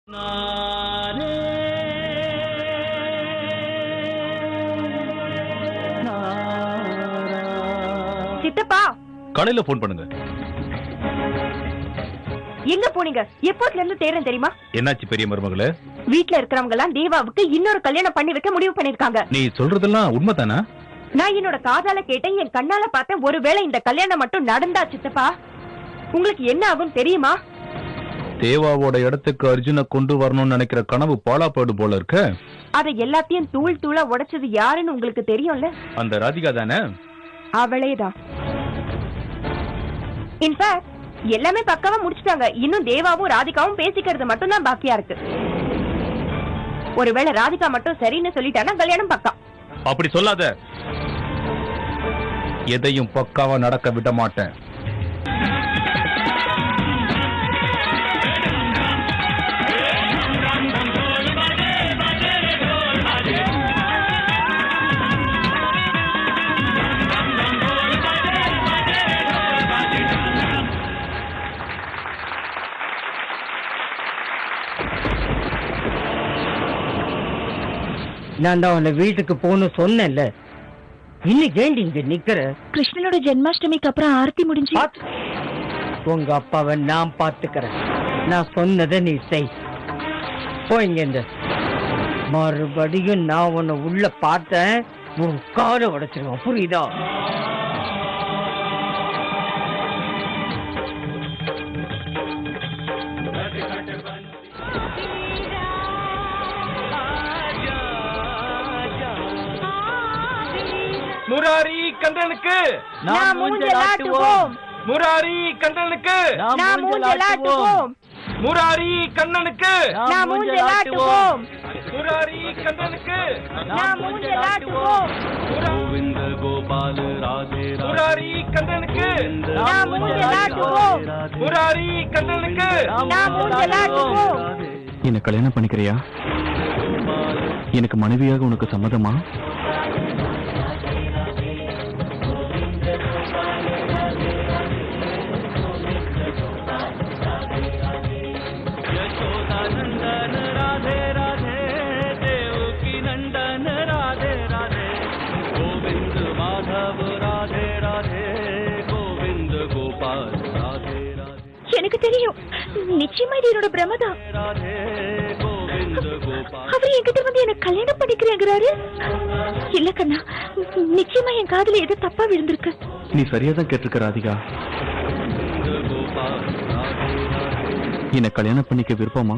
சித்தப்பா காலையில போன் பண்ணுங்க. எங்க போனீங்க? எப்போதுல இருந்து தேடுறேன் தெரியுமா? என்னாச்சு பெரிய மருமகளே? வீட்ல இருக்கிறவங்க எல்லாம் தேவாவுக்கு இன்னொரு கல்யாணம் பண்ணி வைக்க முடிவு பண்ணிருக்காங்க. நீ சொல்றதெல்லாம் உண்மைதானா? நான் என்னோட காதால கேட்டேன், என் கண்ணால பார்த்தேன். ஒருவேளை இந்த கல்யாணம் மட்டும் நடந்தா சித்தப்பா, உங்களுக்கு என்ன ஆகும் தெரியுமா? தேவாவோட இடத்துக்கு அர்ஜுனை கொண்டு வரணும்னு நினைக்கிற கனவு பாலா போடு போல இருக்க. அதை எல்லாத்தையும் தூள் தூளா உடைச்சது யாருன்னு உங்களுக்கு தெரியும்ல? அந்த ராதிகா தானே? அவளேதான். இன்ஃபேக்ட் எல்லாமே பக்காவா முடிச்சிட்டாங்க. இன்னும் தேவாவும் ராதிகாவும் பேசிக்கிறது மட்டும் தான் பாக்கியா இருக்கு. ஒருவேளை ராதிகா மட்டும் சரின்னு சொல்லிட்டானா கல்யாணம் பக்கா. அப்படி சொல்லாத. எதையும் பக்காவா நடக்க விட மாட்டேன். நான் தான் உன்னை வீட்டுக்கு போகணும் சொன்னேன்ல. இன்னைக்கு ஏண்டி இங்க நிக்கிற? கிருஷ்ணனோட ஜென்மாஷ்டமிக்கு அப்புறம் ஆர்த்தி முடிஞ்சு உங்க அப்பாவை நான் பாத்துக்கிறேன். நான் சொன்னதை நீ செய். போய்ங்க. இந்த மறுபடியும் நான் உன்னை உள்ள பார்த்தேன், உன் காரை உடைச்சிருவேன். புரியுதா? முராரி கந்தனுக்கு நாம் மூஞ்சலாட்டுவோம். முராரி கந்தனுக்கு நாம் மூஞ்சலாட்டுவோம். முராரி கண்ணனுக்கு நாம் மூஞ்சலாட்டுவோம். முராரி கந்தனுக்கு நாம் மூஞ்சலாட்டுவோம். கோவிந்த கோபால ராதே முராரி கந்தனுக்கு நாம் மூஞ்சலாட்டுவோம். முராரி கந்தனுக்கு நாம் மூஞ்சலாட்டுவோம். என்ன கல்யாணம் பண்ணிக்கிறியா? எனக்கு மனைவியாக உனக்கு சம்மதமா? நந்தன ராதே ராதே தேவகி நந்தன ராதே ராதே கோவிந்த மாதவ ராதே ராதே கோவிந்த கோபால் ராதே ராதே. எனக்கு தெரியும், நிச்சயமா இது என்னோட பிரமதா. ராதே கோவிந்த கோபால். அவர் என்கிட்ட வந்து என்ன கல்யாணம் பண்ணிக்கிறேங்கிறாரு. இல்ல கண்ணா, நிச்சயமா என் காதுல ஏதோ தப்பா விழுந்திருக்கு. நீ சரியாதான் கேட்டிருக்க ராதிகா. என்ன கல்யாணம் பண்ணிக்க விருப்பமா?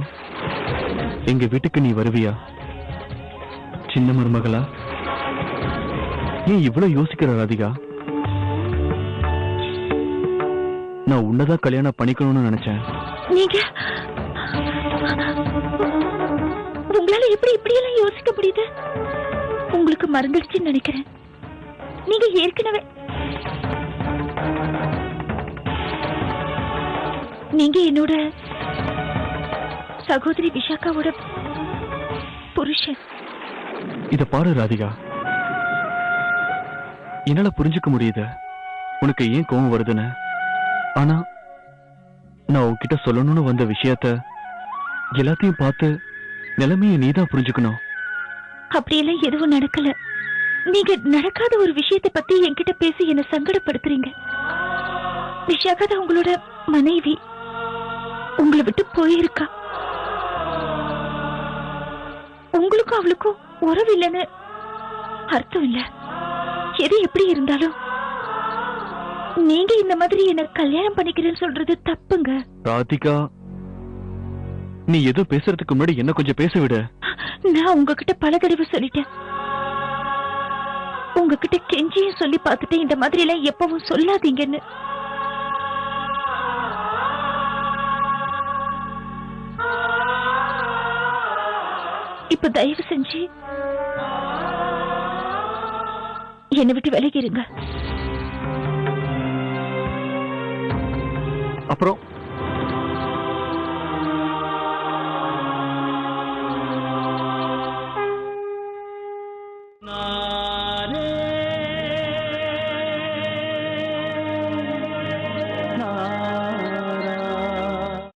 எங்க வீட்டுக்கு நீ வருவியா? சின்ன மருமகளா? ஏன் இவ்வளவு யோசிக்கிற ராதிகா? நான் உன்னதான் கல்யாணம் பண்ணிக்கணும்னு நினைச்சேன். நீங்க உங்களால எப்படி இப்படி எல்லாம் யோசிக்க முடியுது? உங்களுக்கு மறந்துடுச்சுன்னு நினைக்கிறேன். நீங்க ஏற்கனவே நீங்க என்னோட சகோதரி விஷாக்காவோட புருஷன். இத பாரு ராதிகா, என்னால புரிஞ்சுக்க முடியுது உனக்கு ஏன் கோவம் வருதுன்னு. ஆனா நான் உன்கிட்ட சொல்லணும்னு வந்த விஷயத்த எல்லாத்தையும் பார்த்து நிலைமையை நீதான் புரிஞ்சுக்கணும். அப்படியெல்லாம் எதுவும் நடக்கல. நீங்க நடக்காத ஒரு விஷயத்தை பத்தி என்கிட்ட பேசி என்ன சங்கடப்படுத்துறீங்க. விஷாக்கா தான் உங்களோட மனைவி. உங்களை விட்டு போயிருக்கா. உங்களுக்கும் அவளுக்கும் உறவு இல்லைன்னு அர்த்தம் இல்ல. எது எப்படி இருந்தாலும் நீங்க இந்த மாதிரி என்ன கல்யாணம் பண்ணிக்கிறேன்னு சொல்றது தப்புங்க. ராதிகா, நீ ஏதோ பேசுறதுக்கு முன்னாடி என்ன கொஞ்சம் பேச விடு. நான் உங்ககிட்ட பல தடவை சொல்லிட்டேன். உங்ககிட்ட கெஞ்சியும் சொல்லி பார்த்துட்டேன், இந்த மாதிரி எல்லாம் எப்பவும் சொல்லாதீங்கன்னு. இப்ப தயவு செஞ்சு என்னை விட்டு விலகி இருங்க. அப்புறம்